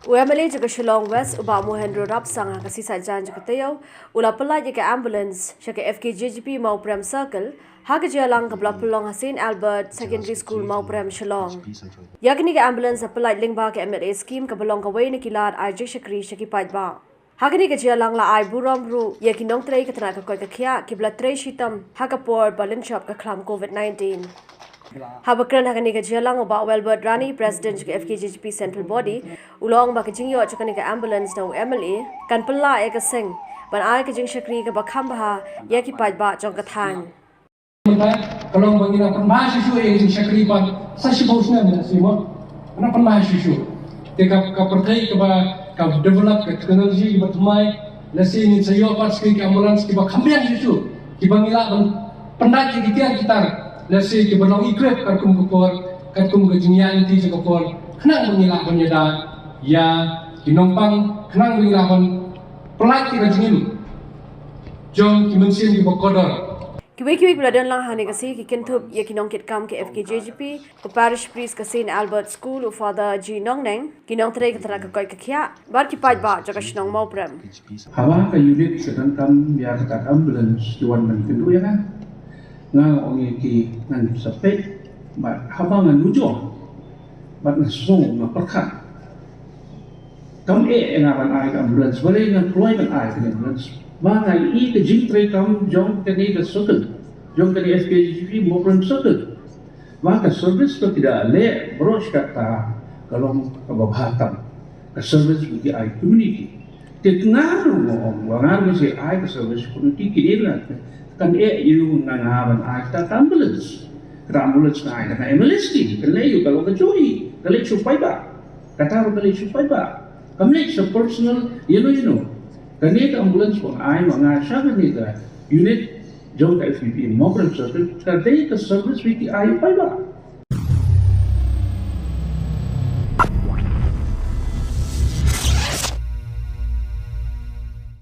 UMLA jaga Shillong West uba Mohendro Rapsang kasi sajan jaga tayo ula Pyllait jaga ambulance jaga FKJGP mau Prem Circle haga jalang ke Pelong Hasin Albert Secondary School mau Prem Shillong. Yakni ke ambulance Pyllait lingba ke MLA scheme ke belong ke way ni kilat ai Jingshakri Sha ki Paidbah. Haga ni ke jalang la ai buram ru yakinong tray ke tanah ke koi ke kia ki blood tray shitam haga por balin shop ke klam COVID-19. Habakran hakani ka jalang uba Welbert Rani President ke FKJGP Central Body ulong ba ke jingyo chakani ka ambulance na MLA kan pella ek sing ban ai ke Jingshakri ka bakham ba ya ki Paidbah jong ka thang kalong bangina panmah shishu ek Jingshakri pa sashi bosna na simo ana panmah shishu te ka perkai ka ba ka develop ka technology ba tumai lasi ni sayo pas ke ambulance ki ba khambiang shishu ki bangila ban pandai ki tiar kitar lasi ke belong equip karkum kupor karkum ke jingyan ti ke kupor kenang mengilak banyada ya kinompang kenang mengilak pelat ki jingin jong kimensin ki bokodor kiwi beladan lang hani kasi ki kintup ya kinong kit kam ke FKJGP ke parish priest ke St Albert School Father G Nongneng kinong tray ke tara ke koi ke kia bar ki Paidbah jaga shnong mau prem hawa ka unit sedang kam ya ka ambulance juan man kendu ya kan nga ongi ki ngan sapet ba habang ngan nujo ba nasong na perkat kam ngaran ai ambulance boleh ngan ploy ngan ai ambulance ba ngai i ke jing tre kam jong ke ni ke sokol jong ke FKJGP mopron sokol ba ka service to tidak le bros kata kalau kebahatam ke service bagi ai community tekngaru ngom wangan si ai ke service community kini kan yung nangaban ay ambulance na ay na MLST kalayo kalau kajui kalayo supay ba kataro kalayo supay ba kami sa personal kanita ambulance po ay mga siya kanita unit jong ka FPP mo pero sa kanita service wiki ay pay ba